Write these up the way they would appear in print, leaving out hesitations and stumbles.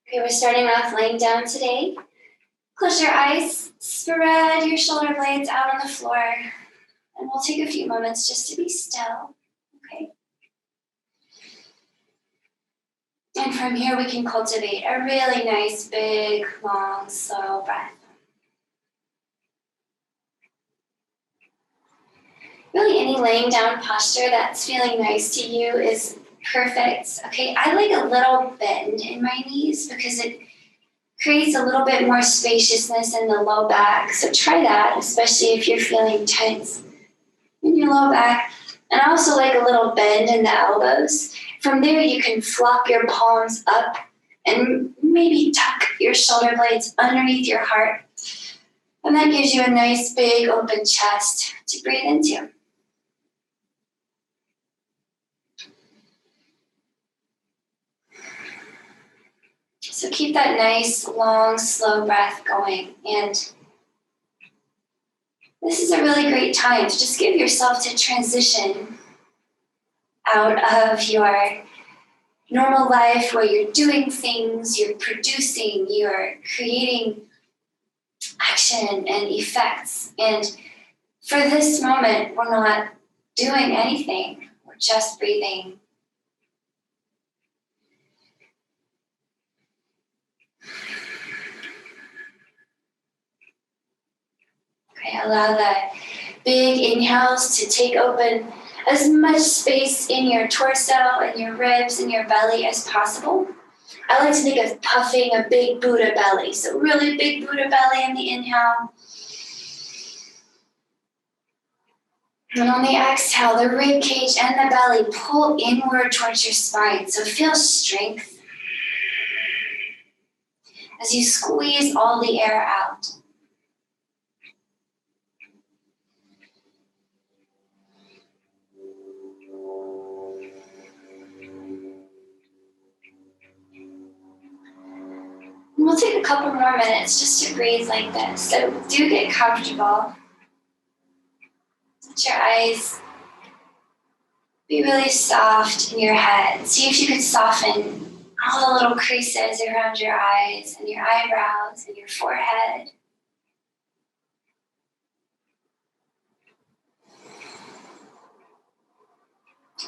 Okay, we're starting off laying down today. Close your eyes, spread your shoulder blades out on the floor, and we'll take a few moments just to be still, okay? And from here we can cultivate a really nice, big, long, slow breath. Really any laying down posture that's feeling nice to you is perfect, okay? I like a little bend in my knees because it creates a little bit more spaciousness in the low back. So try that, especially if you're feeling tense in your low back. And I also like a little bend in the elbows. From there, you can flop your palms up and maybe tuck your shoulder blades underneath your heart. And that gives you a nice big open chest to breathe into. So keep that nice, long, slow breath going. And this is a really great time to just give yourself to transition out of your normal life where you're doing things, you're producing, you're creating action and effects. And for this moment, we're not doing anything. We're just breathing. Okay, allow the big inhales to take open as much space in your torso and your ribs and your belly as possible. I like to think of puffing a big Buddha belly. So really big Buddha belly in the inhale. And on the exhale, the rib cage and the belly pull inward towards your spine. So feel strength as you squeeze all the air out. And we'll take a couple more minutes just to breathe like this. So do get comfortable. Let your eyes be really soft in your head. See if you could soften all the little creases around your eyes and your eyebrows and your forehead.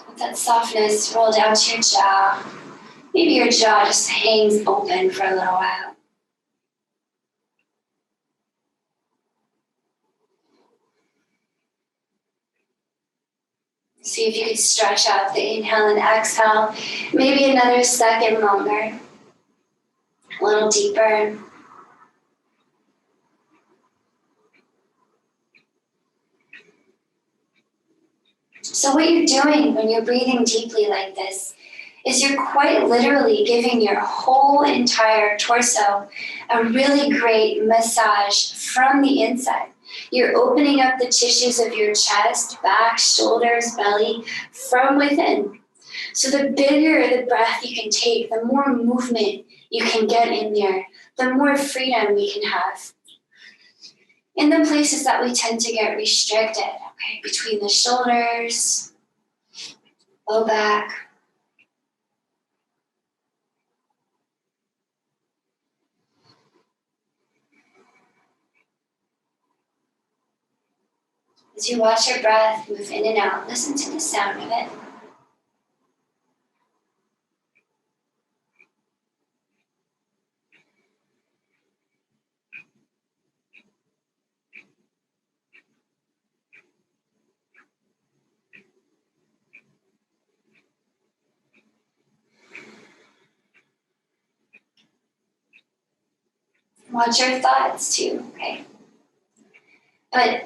Let that softness roll down to your jaw. Maybe your jaw just hangs open for a little while. See if you could stretch out the inhale and exhale, maybe another second longer, a little deeper. So what you're doing when you're breathing deeply like this is you're quite literally giving your whole entire torso a really great massage from the inside. You're opening up the tissues of your chest, back, shoulders, belly from within. So the bigger the breath you can take, the more movement you can get in there, the more freedom we can have. In the places that we tend to get restricted, okay, between the shoulders, low back, as you watch your breath move in and out, listen to the sound of it. Watch your thoughts too, okay? But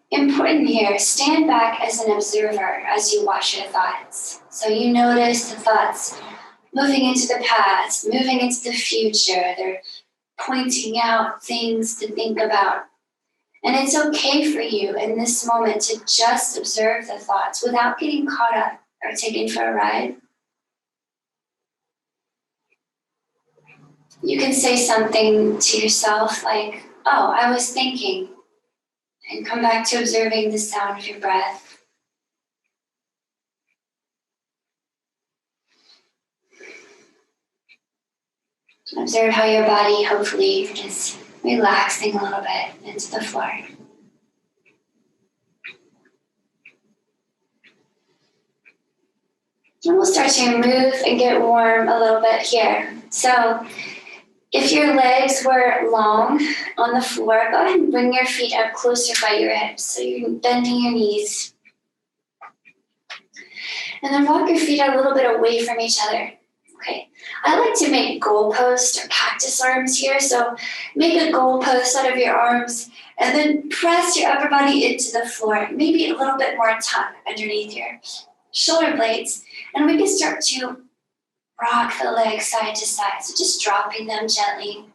important here, stand back as an observer as you watch your thoughts. So you notice the thoughts moving into the past, moving into the future. They're pointing out things to think about. And it's okay for you in this moment to just observe the thoughts without getting caught up or taken for a ride. You can say something to yourself like, oh, I was thinking, and come back to observing the sound of your breath. Observe how your body hopefully is relaxing a little bit into the floor. And we'll start to move and get warm a little bit here. So if your legs were long on the floor, go ahead and bring your feet up closer by your hips. So you're bending your knees. And then walk your feet a little bit away from each other. Okay. I like to make goalpost or cactus arms here. So make a goalpost out of your arms and then press your upper body into the floor. Maybe a little bit more tuck underneath your shoulder blades. And we can start to rock the legs side to side. So just dropping them gently.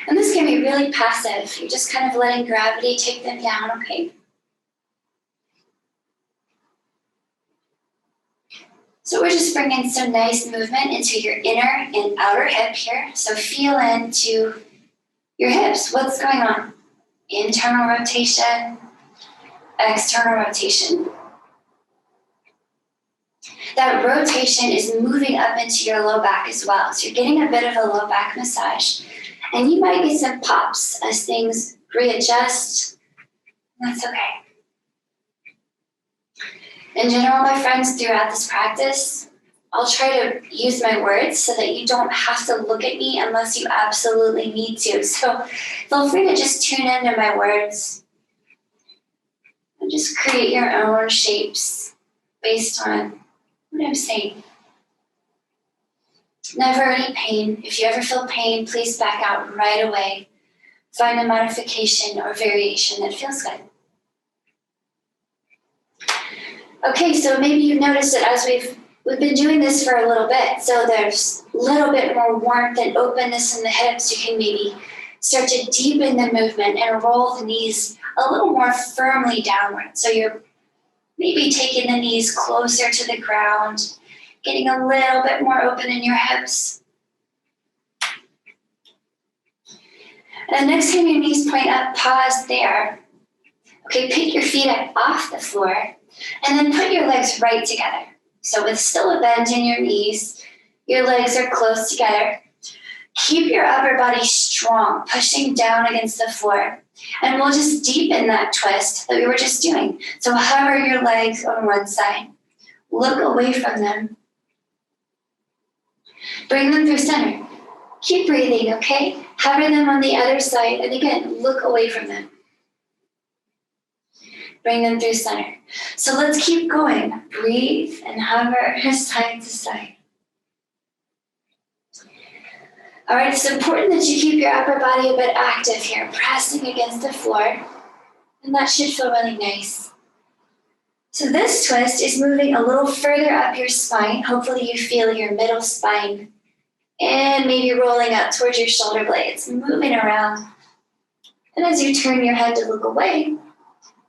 And this can be really passive. You're just kind of letting gravity take them down, okay? So we're just bringing some nice movement into your inner and outer hip here. So feel into your hips. What's going on? Internal rotation, external rotation. That rotation is moving up into your low back as well. So you're getting a bit of a low back massage. And you might get some pops as things readjust. That's okay. In general, my friends, throughout this practice, I'll try to use my words so that you don't have to look at me unless you absolutely need to. So feel free to just tune into my words and just create your own shapes based on what I'm saying. Never any pain. If you ever feel pain, please back out right away. Find a modification or variation that feels good. Okay, so maybe you've noticed that as we've been doing this for a little bit, so there's a little bit more warmth and openness in the hips. You can maybe start to deepen the movement and roll the knees a little more firmly downward. So you're maybe taking the knees closer to the ground, getting a little bit more open in your hips. And next time your knees point up, pause there. Okay, pick your feet up off the floor and then put your legs right together. So with still a bend in your knees, your legs are close together. Keep your upper body strong, pushing down against the floor. And we'll just deepen that twist that we were just doing. So hover your legs on one side. Look away from them. Bring them through center. Keep breathing, okay? Hover them on the other side. And again, look away from them. Bring them through center. So let's keep going. Breathe and hover side to side. All right, it's important that you keep your upper body a bit active here, pressing against the floor. And that should feel really nice. So this twist is moving a little further up your spine. Hopefully you feel your middle spine. And maybe rolling up towards your shoulder blades, moving around. And as you turn your head to look away,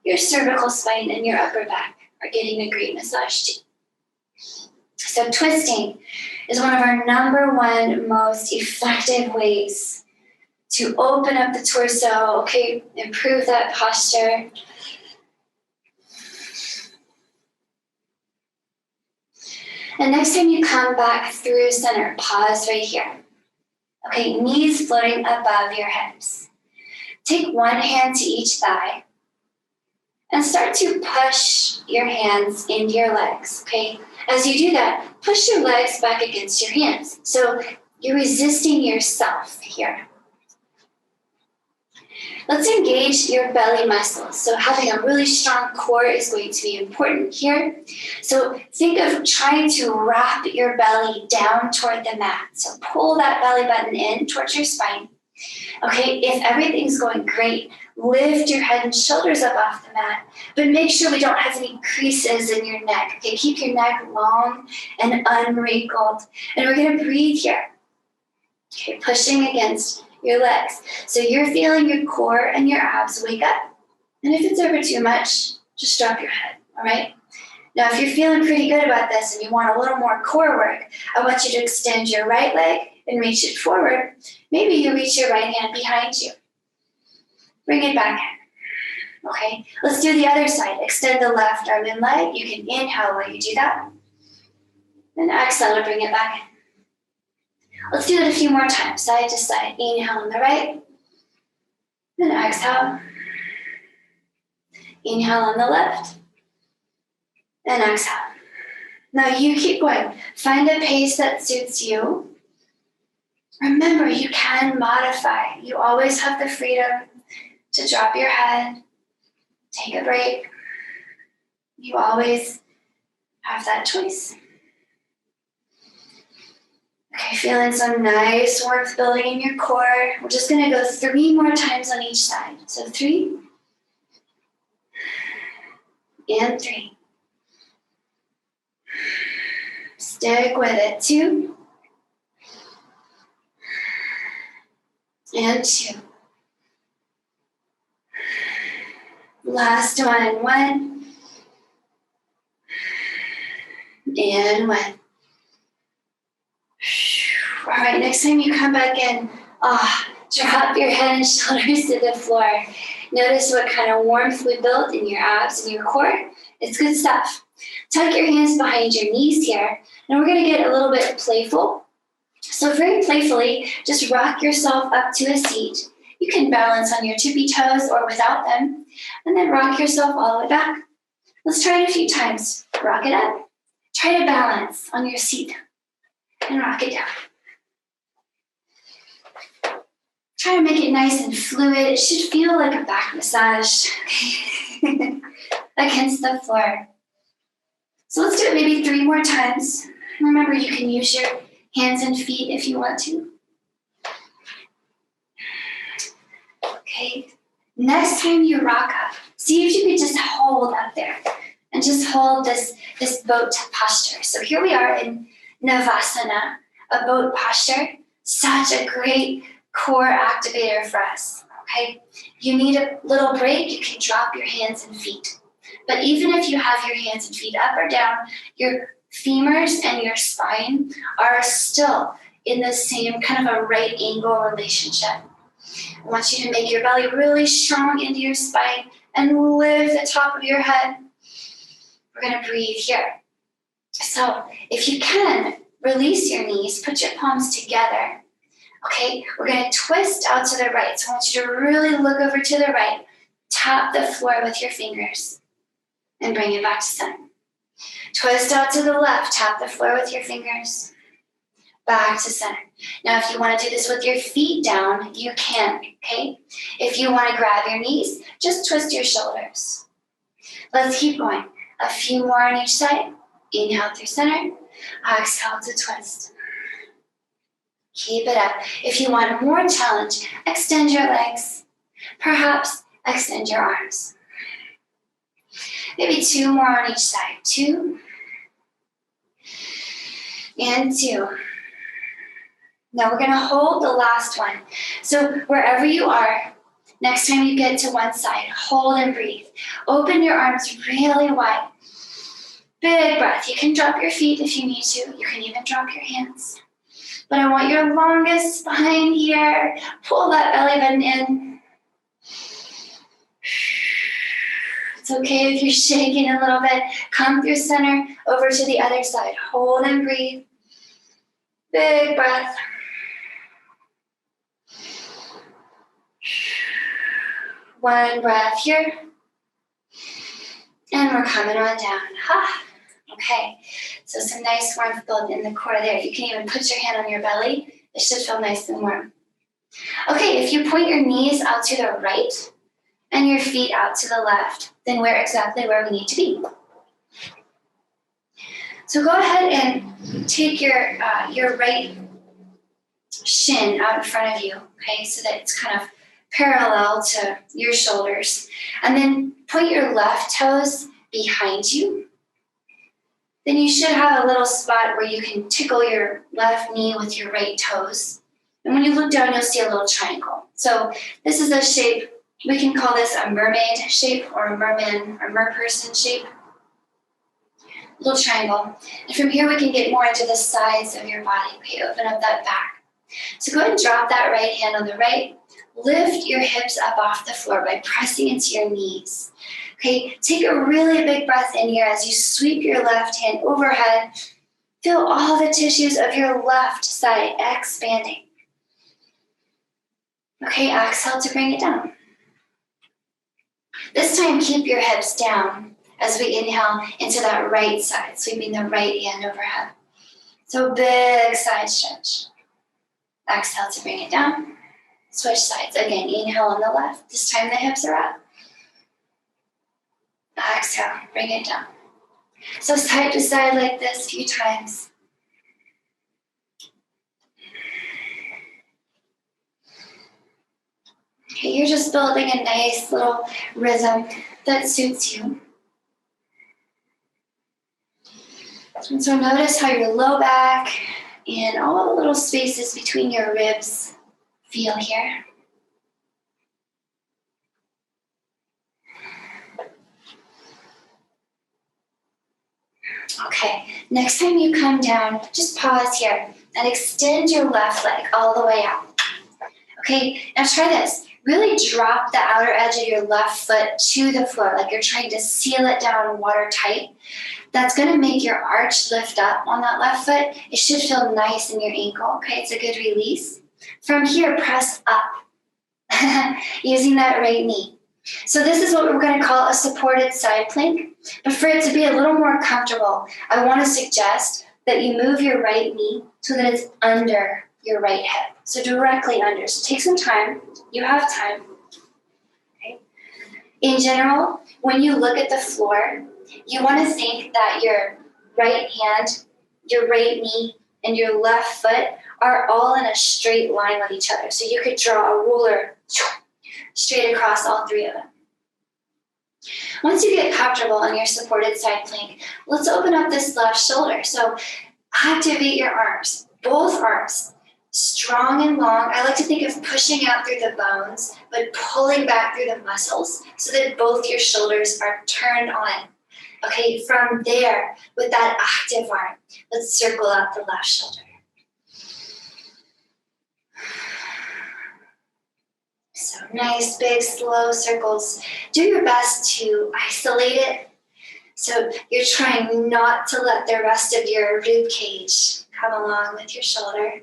your cervical spine and your upper back are getting a great massage too. So twisting is one of our number one most effective ways to open up the torso, okay, improve that posture. And next time you come back through center, pause right here. Okay, knees floating above your hips. Take one hand to each thigh and start to push your hands into your legs, okay? As you do that, push your legs back against your hands. So you're resisting yourself here. Let's engage your belly muscles. So having a really strong core is going to be important here. So think of trying to wrap your belly down toward the mat. So pull that belly button in towards your spine. Okay, if everything's going great, lift your head and shoulders up off the mat, but make sure we don't have any creases in your neck. Okay, keep your neck long and unwrinkled. And we're gonna breathe here. Okay, pushing against your legs. So you're feeling your core and your abs wake up. And if it's over too much, just drop your head, all right? Now, if you're feeling pretty good about this and you want a little more core work, I want you to extend your right leg and reach it forward. Maybe you reach your right hand behind you. Bring it back in. Okay, let's do the other side. Extend the left arm and leg. You can inhale while you do that. And exhale to bring it back in. Let's do it a few more times, side to side. Inhale on the right, then exhale. Inhale on the left, and exhale. Now you keep going. Find a pace that suits you. Remember, you can modify. You always have the freedom to drop your head, take a break. You always have that choice. Okay, feeling some nice warmth building in your core. We're just going to go 3 more times on each side. So 3 and 3. Stick with it. 2 and 2. Last one. 1 and 1. All right, next time you come back in, drop your head and shoulders to the floor. Notice what kind of warmth we built in your abs and your core. It's good stuff. Tuck your hands behind your knees here, and we're going to get a little bit playful. So very playfully, just rock yourself up to a seat. You can balance on your tippy toes or without them, and then rock yourself all the way back. Let's try it a few times. Rock it up. Try to balance on your seat and rock it down. Try to make it nice and fluid. It should feel like a back massage against the floor. So let's do it maybe 3 more times. Remember, you can use your hands and feet if you want to. Okay, next time you rock up, see if you could just hold up there and just hold this boat posture. So here we are in Navasana, a boat posture. Such a great core activator for us, okay? You need a little break, you can drop your hands and feet. But even if you have your hands and feet up or down, your femurs and your spine are still in the same kind of a right angle relationship. I want you to make your belly really strong into your spine and lift the top of your head. We're going to breathe here. So if you can, release your knees, put your palms together. Okay, we're going to twist out to the right. So I want you to really look over to the right. Tap the floor with your fingers and bring it back to center. Twist out to the left. Tap the floor with your fingers. Back to center. Now, if you want to do this with your feet down, you can, okay? If you want to grab your knees, just twist your shoulders. Let's keep going. A few more on each side. Inhale through center. Exhale to twist. Keep it up. If you want more challenge, extend your legs. Perhaps extend your arms. Maybe 2 more on each side. 2 and 2. Now we're going to hold the last one. So wherever you are, next time you get to one side, hold and breathe. Open your arms really wide. Big breath. You can drop your feet if you need to. You can even drop your hands. But I want your longest spine here. Pull that belly button in. It's okay if you're shaking a little bit. Come through center, over to the other side. Hold and breathe. Big breath. One breath here. And we're coming on down. Okay, so some nice warmth built in the core there. You can even put your hand on your belly. It should feel nice and warm. Okay, if you point your knees out to the right and your feet out to the left, then we're exactly where we need to be. So go ahead and take your right shin out in front of you, okay, so that it's kind of parallel to your shoulders. And then point your left toes behind you. Then you should have a little spot where you can tickle your left knee with your right toes. And when you look down, you'll see a little triangle. So this is a shape, we can call this a mermaid shape or a merman or merperson shape. Little triangle. And from here, we can get more into the sides of your body. Okay, open up that back. So go ahead and drop that right hand on the right. Lift your hips up off the floor by pressing into your knees. Okay, take a really big breath in here as you sweep your left hand overhead Feel all the tissues of your left side expanding. Okay, exhale to bring it down. This time, keep your hips down as we inhale into that right side, sweeping the right hand overhead. So big side stretch. Exhale to bring it down. Switch sides. Again, inhale on the left. This time the hips are up. Exhale, bring it down. So side to side like this a few times. Okay, you're just building a nice little rhythm that suits you. And so notice how your low back and all the little spaces between your ribs feel here. Okay, next time you come down, just pause here and extend your left leg all the way out. Okay, now try this. Really drop the outer edge of your left foot to the floor, like you're trying to seal it down watertight. That's going to make your arch lift up on that left foot. It should feel nice in your ankle, okay? It's a good release. From here, press up using that right knee. So this is what we're going to call a supported side plank. But for it to be a little more comfortable, I want to suggest that you move your right knee so that it's under your right hip. So directly under. So take some time. You have time. Okay. In general, when you look at the floor, you want to think that your right hand, your right knee, and your left foot are all in a straight line with each other. So you could draw a ruler straight across all three of them. Once you get comfortable in your supported side plank, let's open up this left shoulder. So activate your arms, both arms, strong and long. I like to think of pushing out through the bones, but pulling back through the muscles so that both your shoulders are turned on. Okay, from there, with that active arm, let's circle out the left shoulder. So nice, big, slow circles. Do your best to isolate it. So you're trying not to let the rest of your rib cage come along with your shoulder.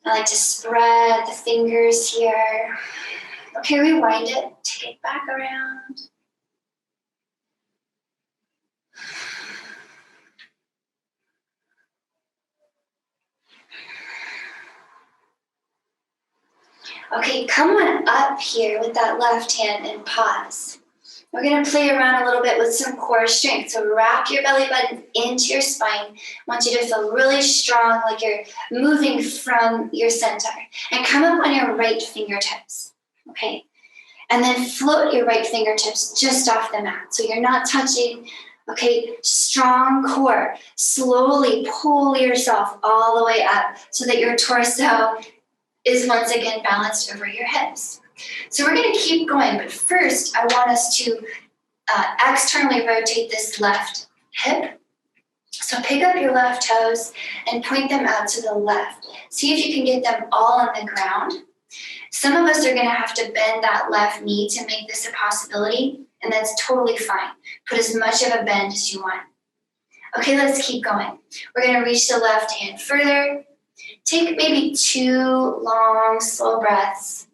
I like to spread the fingers here. Okay, rewind it, take it back around. Okay, come on up here with that left hand and pause. We're going to play around a little bit with some core strength. So wrap your belly button into your spine. I want you to feel really strong, like you're moving from your center. And come up on your right fingertips, okay? And then float your right fingertips just off the mat. So you're not touching, okay? Strong core. Slowly pull yourself all the way up so that your torso is once again balanced over your hips. So we're going to keep going, but first I want us to externally rotate this left hip. So pick up your left toes and point them out to the left. See if you can get them all on the ground. Some of us are going to have to bend that left knee to make this a possibility, and that's totally fine. Put as much of a bend as you want. Okay, let's keep going. We're going to reach the left hand further. Take maybe 2 long, slow breaths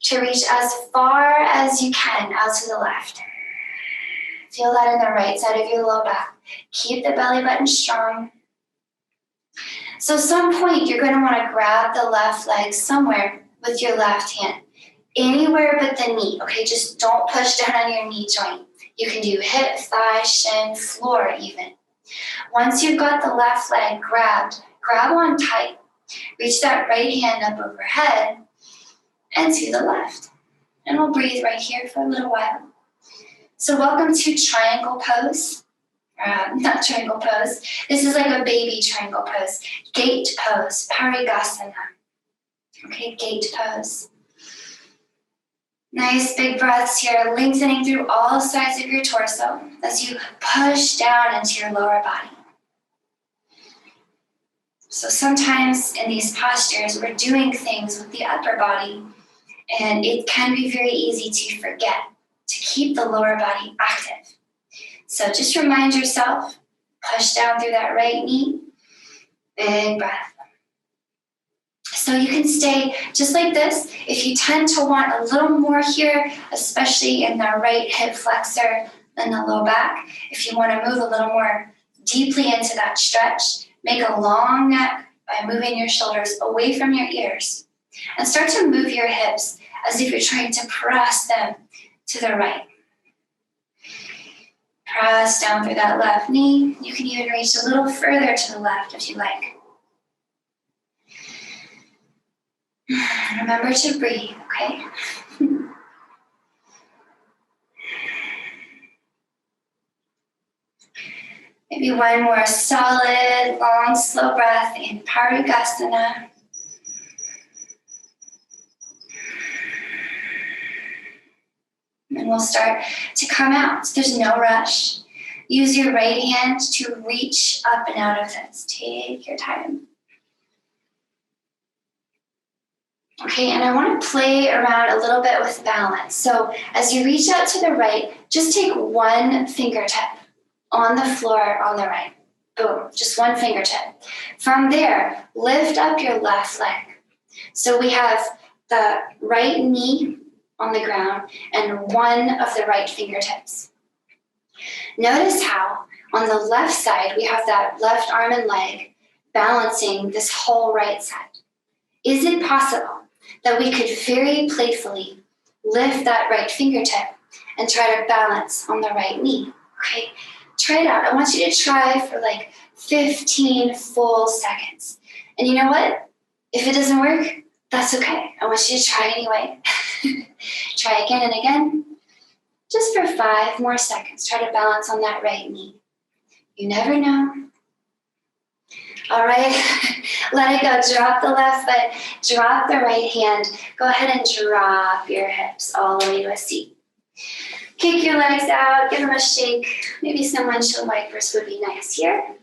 to reach as far as you can out to the left. Feel that in the right side of your low back. Keep the belly button strong. So some point you're going to want to grab the left leg somewhere with your left hand. Anywhere but the knee, okay? Just don't push down on your knee joint. You can do hip, thigh, shin, floor even. Once you've got the left leg grabbed, grab on tight. Reach that right hand up overhead and to the left. And we'll breathe right here for a little while. So welcome to triangle pose. Not triangle pose. This is like a baby triangle pose. Gate pose, Parigasana. Okay, gate pose. Nice big breaths here, lengthening through all sides of your torso as you push down into your lower body. So sometimes in these postures, we're doing things with the upper body, and it can be very easy to forget to keep the lower body active. So just remind yourself, push down through that right knee, big breath. So you can stay just like this. If you tend to want a little more here, especially in the right hip flexor and the low back, if you want to move a little more deeply into that stretch, make a long neck by moving your shoulders away from your ears and start to move your hips as if you're trying to press them to the right. Press down through that left knee. You can even reach a little further to the left if you like. Remember to breathe, okay? Maybe one more solid, long, slow breath in Parugasana. And we'll start to come out. So there's no rush. Use your right hand to reach up and out of this. Take your time. Okay, and I want to play around a little bit with balance. So as you reach out to the right, just take one fingertip on the floor on the right. Boom, just one fingertip. From there, lift up your left leg. So we have the right knee on the ground and one of the right fingertips. Notice how on the left side, we have that left arm and leg balancing this whole right side. Is it possible that we could very playfully lift that right fingertip and try to balance on the right knee? Okay, try it out. I want you to try for like 15 full seconds. And you know what? If it doesn't work, that's okay. I want you to try anyway. Try again and again. Just for 5 more seconds, try to balance on that right knee. You never know. All right, let it go. Drop the left foot, drop the right hand. Go ahead and drop your hips all the way to a seat. Kick your legs out, give them a shake. Maybe some windshield wipers would be nice here.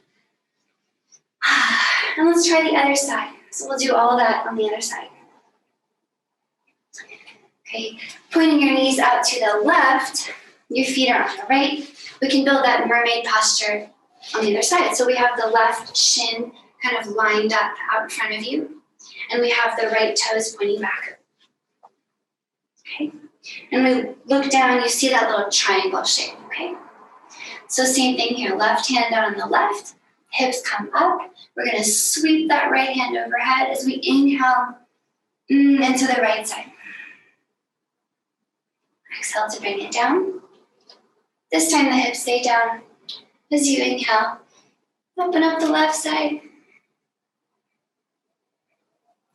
And let's try the other side. So we'll do all that on the other side. Okay, pointing your knees out to the left, your feet are on the right. We can build that mermaid posture on the other side. So we have the left shin kind of lined up out in front of you, and we have the right toes pointing back. Okay, and we look down, you see that little triangle shape, okay? So same thing here, left hand out on the left, hips come up. We're gonna sweep that right hand overhead as we inhale into the right side. Exhale to bring it down. This time the hips stay down. As you inhale, open up the left side.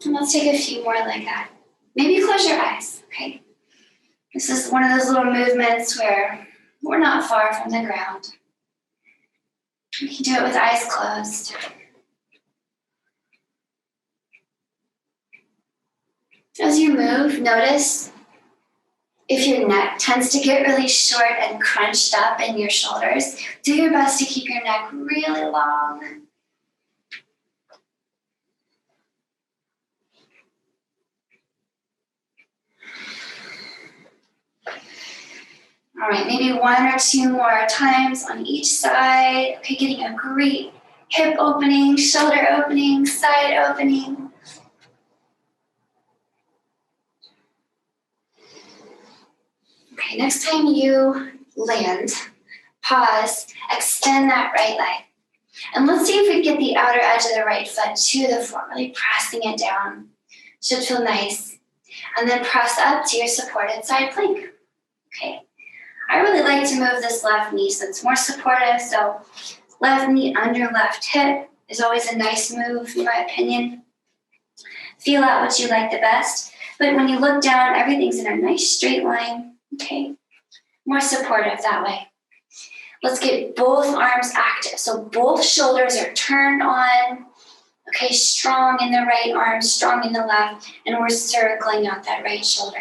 And let's take a few more like that. Maybe close your eyes, okay? This is one of those little movements where we're not far from the ground. You can do it with eyes closed. As you move, notice if your neck tends to get really short and crunched up in your shoulders, do your best to keep your neck really long. All right, maybe 1 or 2 more times on each side. Okay, getting a great hip opening, shoulder opening, side opening. Okay, next time you land, pause, extend that right leg. And let's see if we get the outer edge of the right foot to the floor, really pressing it down. Should feel nice. And then press up to your supported side plank. Okay. I really like to move this left knee so it's more supportive. So left knee under left hip is always a nice move, in my opinion. Feel out what you like the best. But when you look down, everything's in a nice straight line. Okay. More supportive that way. Let's get both arms active. So both shoulders are turned on. Okay, strong in the right arm, strong in the left, and we're circling out that right shoulder.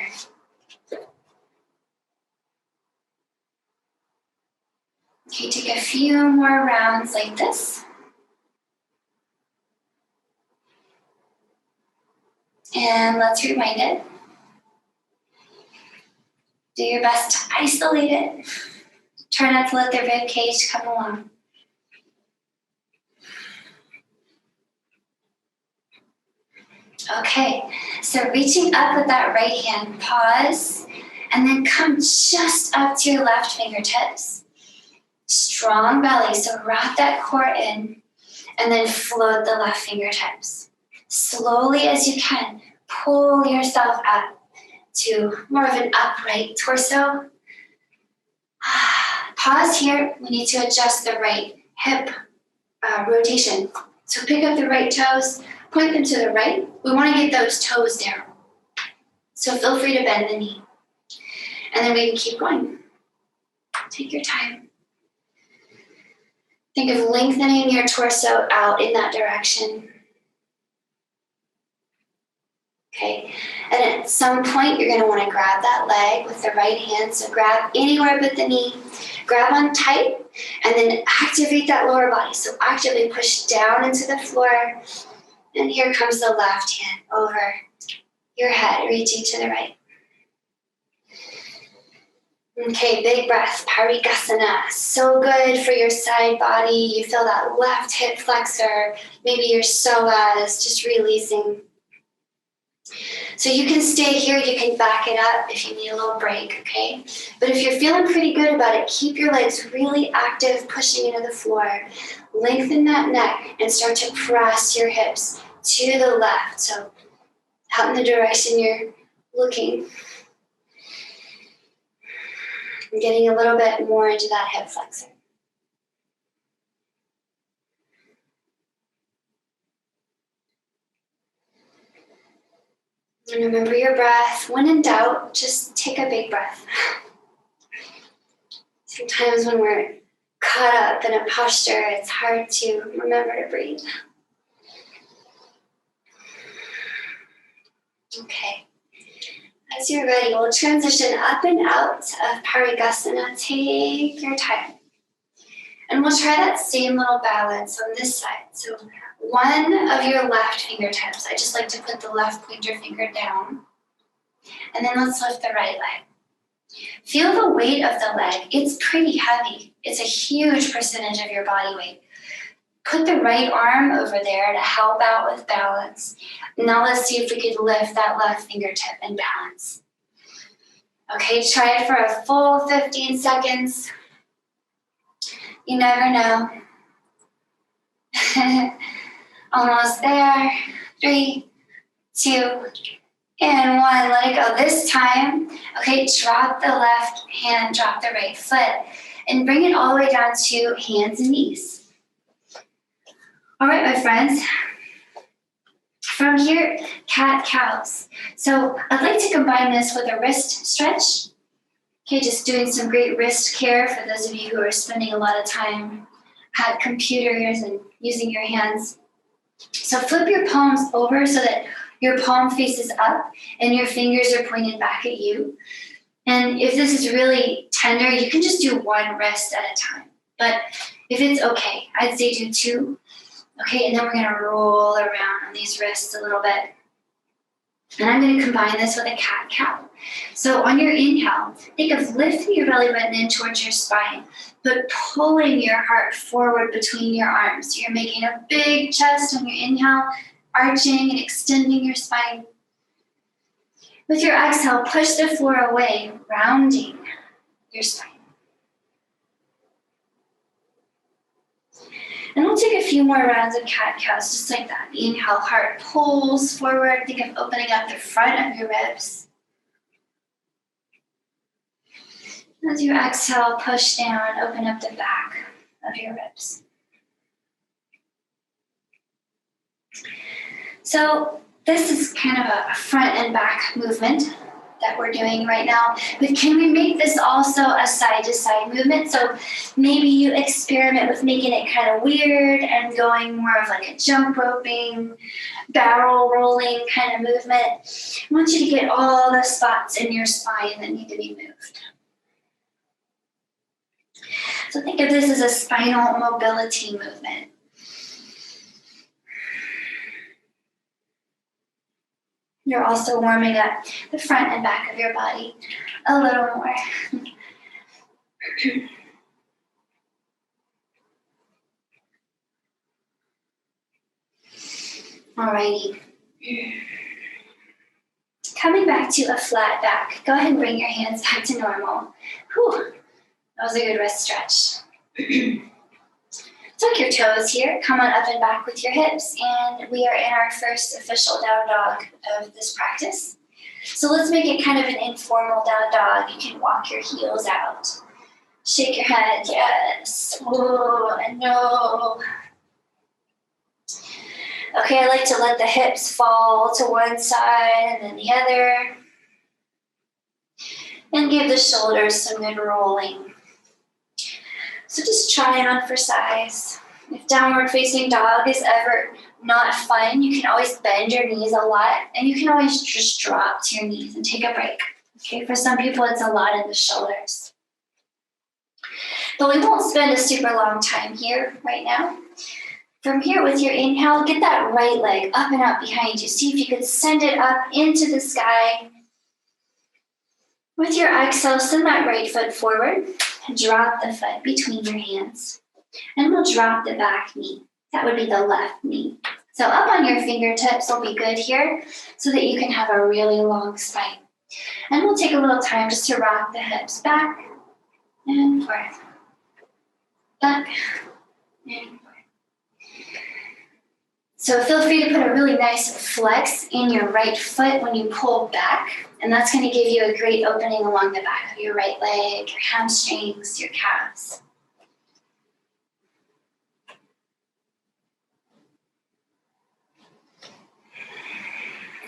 Okay, take a few more rounds like this. And let's rewind it. Do your best to isolate it. Try Try not to let the rib cage come along. Okay, so reaching up with that right hand, pause, and then come just up to your left fingertips. Strong belly, so wrap that core in, and then float the left fingertips. Slowly as you can, pull yourself up to more of an upright torso. Pause here. We need to adjust the right hip rotation. So pick up the right toes, point them to the right. We want to get those toes down. So feel free to bend the knee. And then we can keep going. Take your time. Think of lengthening your torso out in that direction. Okay, and at some point you're going to want to grab that leg with the right hand. So grab anywhere but the knee, grab on tight, and then activate that lower body. So actively push down into the floor, and here comes the left hand over your head, reaching to the right. Okay, big breath, Parigasana. So good for your side body. You feel that left hip flexor, maybe your psoas, just releasing. So you can stay here, you can back it up if you need a little break, okay? But if you're feeling pretty good about it, keep your legs really active, pushing into the floor. Lengthen that neck and start to press your hips to the left. So out in the direction you're looking. And getting a little bit more into that hip flexor. And remember your breath. When in doubt, just take a big breath. Sometimes when we're caught up in a posture, it's hard to remember to breathe. Okay. As you're ready, we'll transition up and out of Parigasana. Take your time. And we'll try that same little balance on this side. So one of your left fingertips, I just like to put the left pointer finger down. And then let's lift the right leg. Feel the weight of the leg. It's pretty heavy. It's a huge percentage of your body weight. Put the right arm over there to help out with balance. Now let's see if we could lift that left fingertip and balance. Okay, try it for a full 15 seconds. You never know. Almost there. 3, 2, and 1. Let it go. This time, okay, drop the left hand, drop the right foot, and bring it all the way down to hands and knees. All right, my friends. From here, cat-cows. So I'd like to combine this with a wrist stretch. Okay, just doing some great wrist care for those of you who are spending a lot of time at computers and using your hands. So flip your palms over so that your palm faces up and your fingers are pointed back at you. And if this is really tender, you can just do one wrist at a time. But if it's okay, I'd say do 2. Okay, and then we're gonna roll around on these wrists a little bit. And I'm gonna combine this with a cat-cow. So on your inhale, think of lifting your belly button in towards your spine, but pulling your heart forward between your arms. You're making a big chest on your inhale, arching and extending your spine. With your exhale, push the floor away, rounding your spine. And we'll take a few more rounds of cat-cows, just like that. Inhale, heart pulls forward. Think of opening up the front of your ribs. As you exhale, push down, open up the back of your ribs. So this is kind of a front and back movement that we're doing right now. But can we make this also a side-to-side movement? So maybe you experiment with making it kind of weird and going more of like a jump roping, barrel rolling kind of movement. I want you to get all the spots in your spine that need to be moved. So think of this as a spinal mobility movement. You're also warming up the front and back of your body a little more. Alrighty. Coming back to a flat back. Go ahead and bring your hands back to normal. Whew. That was a good rest stretch. Tuck your toes here. Come on up and back with your hips. And we are in our first official down dog of this practice. So let's make it kind of an informal down dog. You can walk your heels out. Shake your head. Yes. Oh, and no. Okay, I like to let the hips fall to one side and then the other. And give the shoulders some good rolling. So just try it on for size. If downward facing dog is ever not fun, you can always bend your knees a lot, and you can always just drop to your knees and take a break. Okay, for some people it's a lot in the shoulders. But we won't spend a super long time here right now. From here, with your inhale, get that right leg up and up behind you. See if you can send it up into the sky. With your exhale, send that right foot forward. Drop the foot between your hands. And we'll drop the back knee. That would be the left knee. So up on your fingertips will be good here so that you can have a really long spine. And we'll take a little time just to rock the hips back and forth. Back and forth. So feel free to put a really nice flex in your right foot when you pull back, and that's going to give you a great opening along the back of your right leg, your hamstrings, your calves.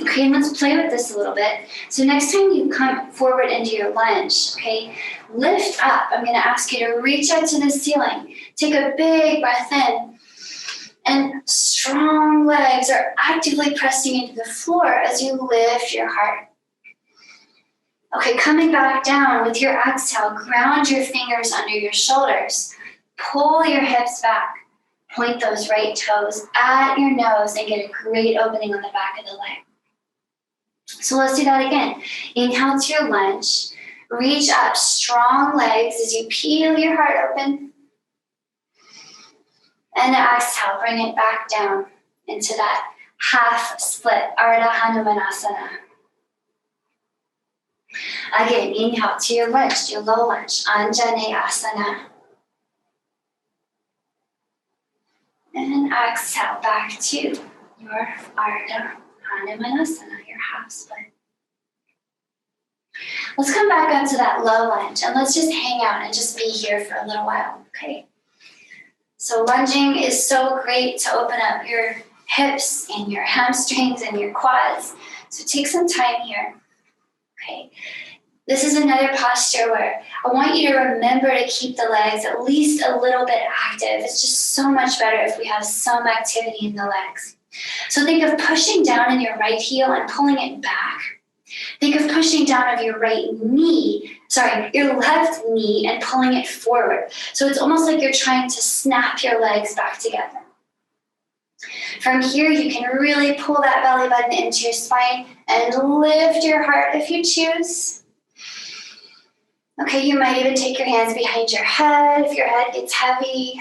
Okay, and let's play with this a little bit. So next time you come forward into your lunge, okay, lift up. I'm going to ask you to reach out to the ceiling. Take a big breath in. And strong legs are actively pressing into the floor as you lift your heart. Okay, coming back down with your exhale, ground your fingers under your shoulders. Pull your hips back. Point those right toes at your nose and get a great opening on the back of the leg. So let's do that again. Inhale to your lunge. Reach up, strong legs as you peel your heart open. And exhale, bring it back down into that half split, Ardha Hanumanasana. Again, inhale to your lunge, your low lunge, Anjaneyasana. And exhale back to your Ardha Hanumanasana, your half split. Let's come back up to that low lunge and let's just hang out and just be here for a little while, okay? So lunging is so great to open up your hips and your hamstrings and your quads. So take some time here. Okay. This is another posture where I want you to remember to keep the legs at least a little bit active. It's just so much better if we have some activity in the legs. So think of pushing down in your right heel and pulling it back. Think of pushing down of your your left knee and pulling it forward. So it's almost like you're trying to snap your legs back together. From here, you can really pull that belly button into your spine and lift your heart if you choose. Okay, you might even take your hands behind your head if your head gets heavy.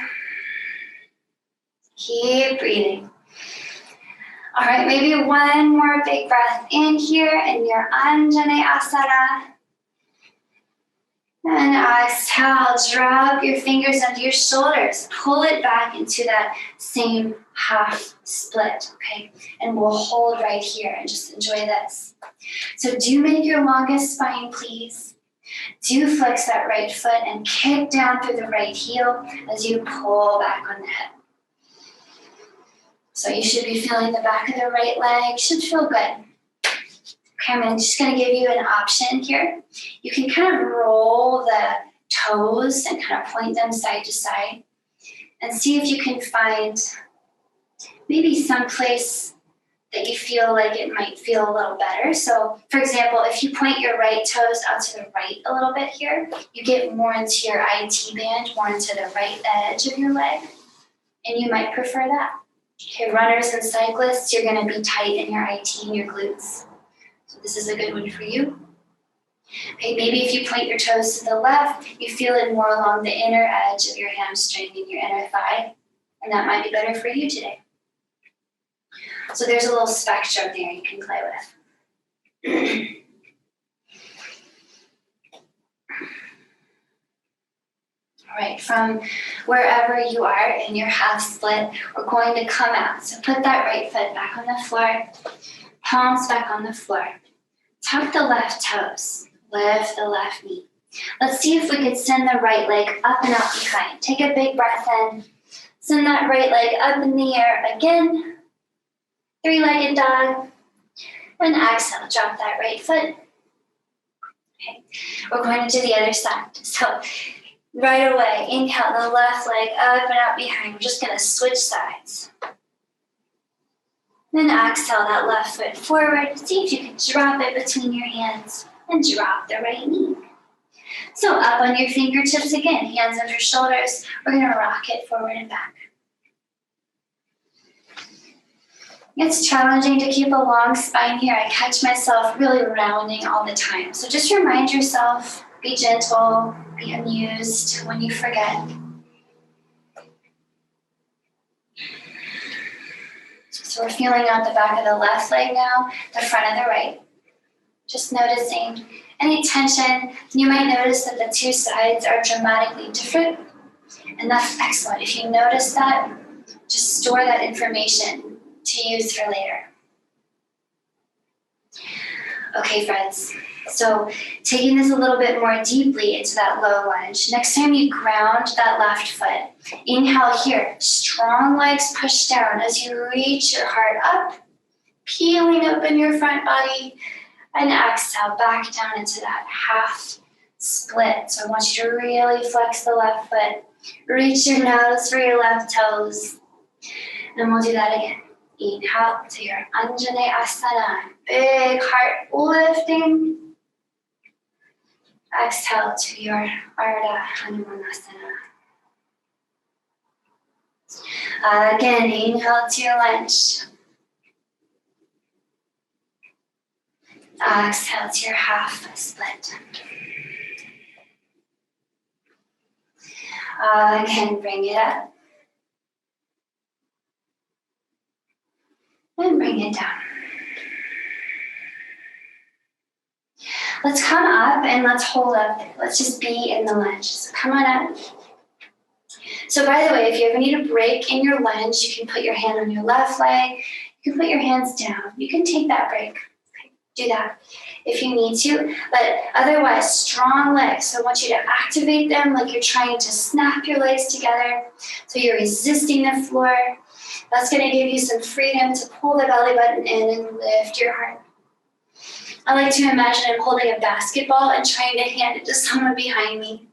Keep breathing. All right, maybe one more big breath in here in your Anjaneyasana. And exhale, drop your fingers under your shoulders. Pull it back into that same half split, okay? And we'll hold right here and just enjoy this. So do make your longest spine, please. Do flex that right foot and kick down through the right heel as you pull back on the hip. So you should be feeling the back of the right leg. Should feel good. Okay, I'm just going to give you an option here. You can kind of roll the toes and kind of point them side to side and see if you can find maybe some place that you feel like it might feel a little better. So, for example, if you point your right toes out to the right a little bit here, you get more into your IT band, more into the right edge of your leg, and you might prefer that. Okay, runners and cyclists, you're going to be tight in your IT and your glutes. So this is a good one for you. Okay, maybe if you point your toes to the left, you feel it more along the inner edge of your hamstring and your inner thigh, and that might be better for you today. So there's a little spectrum there you can play with. All right, from wherever you are in your half split, we're going to come out. So put that right foot back on the floor, palms back on the floor. Tuck the left toes, lift the left knee. Let's see if we could send the right leg up and out behind. Take a big breath in. Send that right leg up in the air again. Three-legged dog. And exhale, drop that right foot. Okay, we're going to do the other side. So right away, inhale the left leg up and out behind. We're just going to switch sides. Then exhale that left foot forward. See if you can drop it between your hands and drop the right knee. So up on your fingertips again, hands under shoulders. We're going to rock it forward and back. It's challenging to keep a long spine here. I catch myself really rounding all the time. So just remind yourself, be gentle, be amused when you forget. So we're feeling out the back of the left leg now, the front of the right. Just noticing any tension. You might notice that the two sides are dramatically different, and that's excellent. If you notice that, just store that information to use for later. Okay, friends, so taking this a little bit more deeply into that low lunge. Next time you ground that left foot, inhale here, strong legs push down as you reach your heart up, peeling open your front body, and exhale back down into that half split. So I want you to really flex the left foot, reach your nose for your left toes, and we'll do that again. Inhale to your Anjaneyasana, big heart lifting. Exhale to your Ardha Hanumanasana. Again, inhale to your lunge. Exhale to your half split. Again, bring it up. And bring it down. Let's come up and let's hold up. Let's just be in the lunge. So come on up. So by the way, if you ever need a break in your lunge, you can put your hand on your left leg. You can put your hands down. You can take that break. Do that if you need to. But otherwise, strong legs. So I want you to activate them like you're trying to snap your legs together. So you're resisting the floor. That's going to give you some freedom to pull the belly button in and lift your heart. I like to imagine I'm holding a basketball and trying to hand it to someone behind me.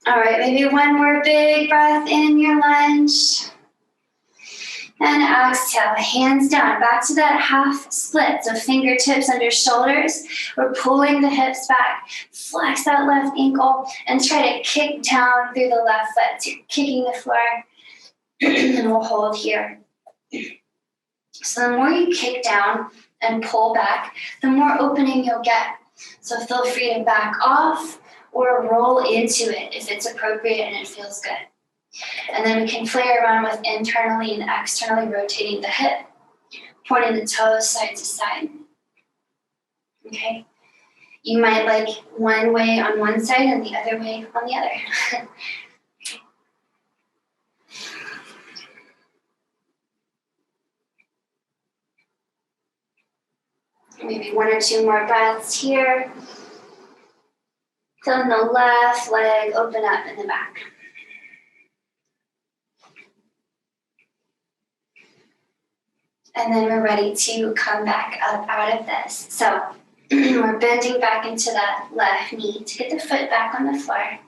All right, maybe one more big breath in your lunge. And exhale, hands down, back to that half split. So fingertips under shoulders. We're pulling the hips back. Flex that left ankle and try to kick down through the left foot. So you're kicking the floor. And we'll hold here. So the more you kick down and pull back, the more opening you'll get. So feel free to back off or roll into it if it's appropriate and it feels good. And then we can play around with internally and externally rotating the hip, pointing the toes side to side. Okay? You might like one way on one side and the other way on the other. Maybe one or two more breaths here. Feeling the left leg open up in the back. And then we're ready to come back up out of this. So we're bending back into that left knee to get the foot back on the floor.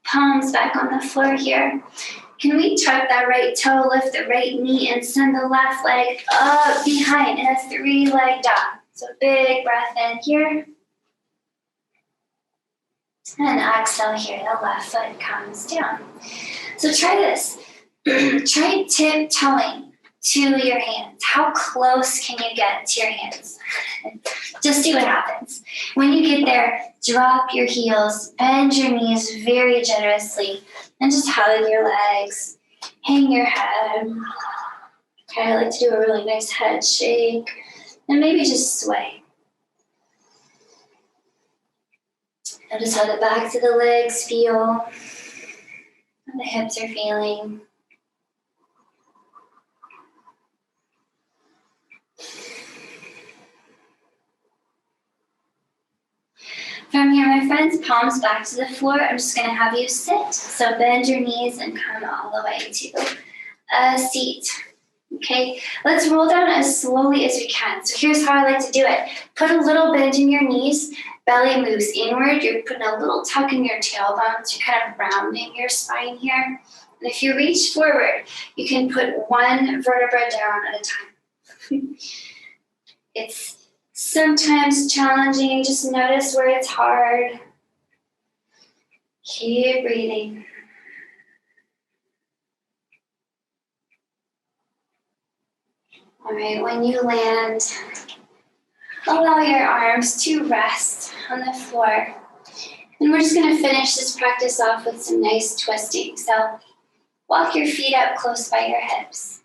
Palms back on the floor here. Can we tuck that right toe, lift the right knee, and send the left leg up behind in a three-leg dog. So big breath in here. And exhale here, the left foot comes down. So try this. Try tiptoeing to your hands. How close can you get to your hands? Just see what happens. When you get there, drop your heels, bend your knees very generously, and just hug your legs. hang your head. Okay, I like to do a really nice head shake and maybe just sway. Notice how the backs of the legs feel, how the hips are feeling. From here, my friends, palms back to the floor. I'm just gonna have you sit. So bend your knees and come all the way to a seat. Okay, let's roll down as slowly as we can. So here's how I like to do it. Put a little bend in your knees, belly moves inward. You're putting a little tuck in your tailbones. You're kind of rounding your spine here. And if you reach forward, you can put one vertebra down at a time. It's sometimes challenging. Just notice where it's hard. Keep breathing. All right, when you land, allow your arms to rest on the floor. And we're just going to finish this practice off with some nice twisting. So walk your feet up close by your hips.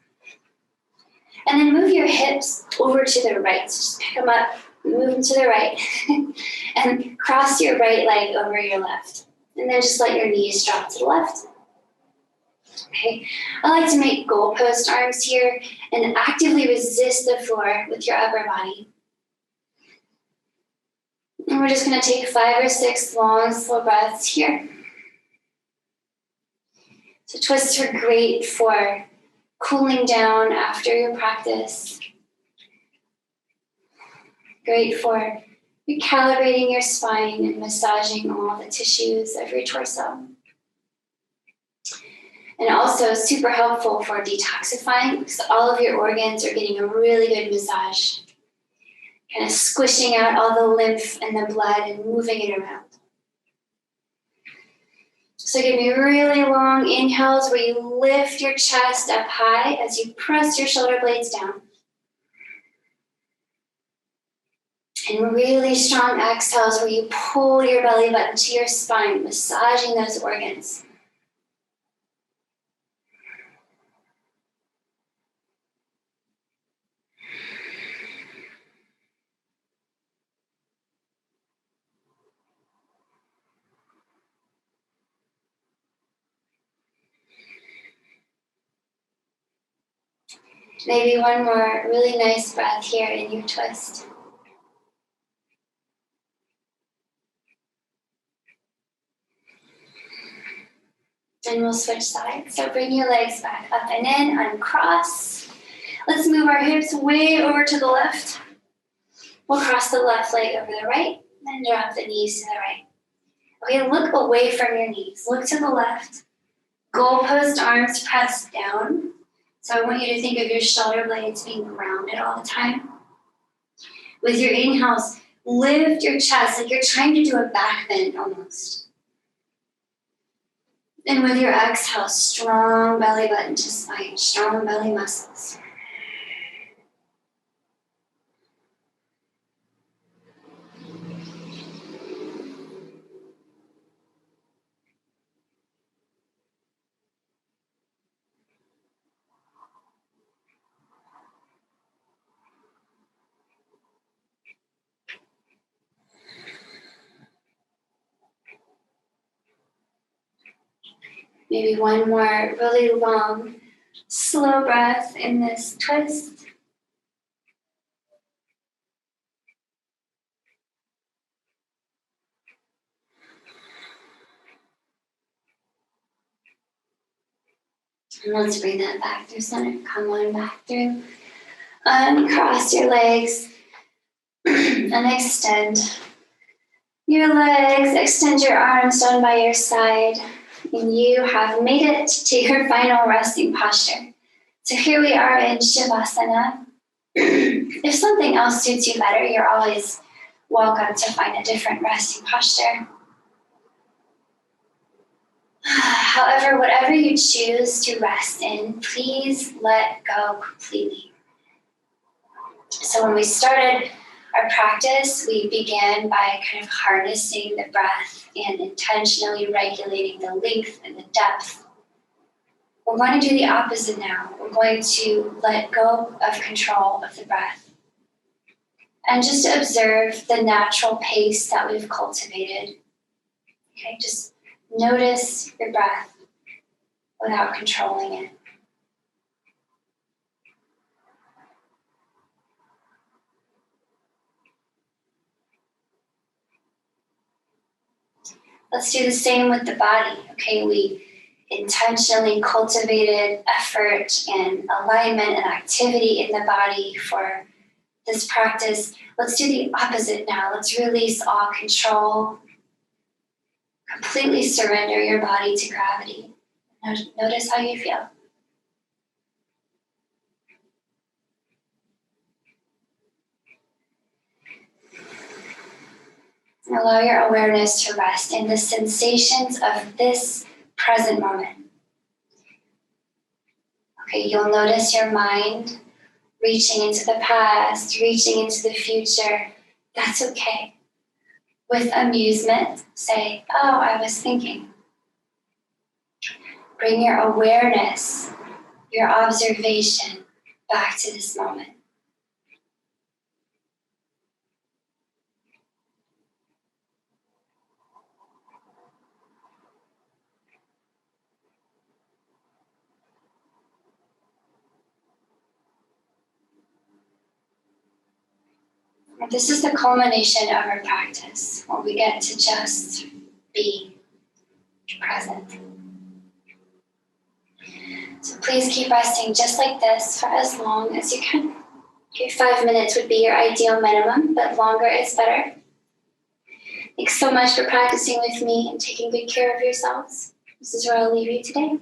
And then move your hips over to the right. So just pick them up, move them to the right. And cross your right leg over your left. And then just let your knees drop to the left. Okay, I like to make goalpost arms here and actively resist the floor with your upper body. And we're just going to take 5 or 6 long, slow breaths here. So twists are great for cooling down after your practice. Great for recalibrating your spine and massaging all the tissues of your torso. And also super helpful for detoxifying because all of your organs are getting a really good massage. Kind of squishing out all the lymph and the blood and moving it around. So give me really long inhales where you lift your chest up high as you press your shoulder blades down. And really strong exhales where you pull your belly button to your spine, massaging those organs. Maybe one more really nice breath here in your twist. And we'll switch sides. So bring your legs back up and in, uncross. Let's move our hips way over to the left. We'll cross the left leg over the right, then drop the knees to the right. Okay, look away from your knees. Look to the left. Goalpost arms pressed down. So I want you to think of your shoulder blades being grounded all the time. With your inhales, lift your chest like you're trying to do a back bend almost. And with your exhale, strong belly button to spine, strong belly muscles. Maybe one more really long, slow breath in this twist. And let's bring that back through center. Come on back through. Uncross your legs and extend your legs. Extend your arms down by your side. And you have made it to your final resting posture. So here we are in Shavasana. If something else suits you better, you're always welcome to find a different resting posture. However, whatever you choose to rest in, please let go completely. So when we started our practice, we began by kind of harnessing the breath and intentionally regulating the length and the depth We're going to do the opposite now. We're going to let go of control of the breath and just observe the natural pace that we've cultivated. Okay, just notice your breath without controlling it. Let's do the same with the body. Okay, we intentionally cultivated effort and alignment and activity in the body for this practice. Let's do the opposite now. Let's release all control. Completely surrender your body to gravity. Notice how you feel. And allow your awareness to rest in the sensations of this present moment. Okay, you'll notice your mind reaching into the past, reaching into the future. That's okay. With amusement, say, oh, I was thinking. Bring your awareness, your observation back to this moment. This is the culmination of our practice, where we get to just be present. So please keep resting just like this for as long as you can. Okay, 5 minutes would be your ideal minimum, but longer is better. Thanks so much for practicing with me and taking good care of yourselves. This is where I'll leave you today.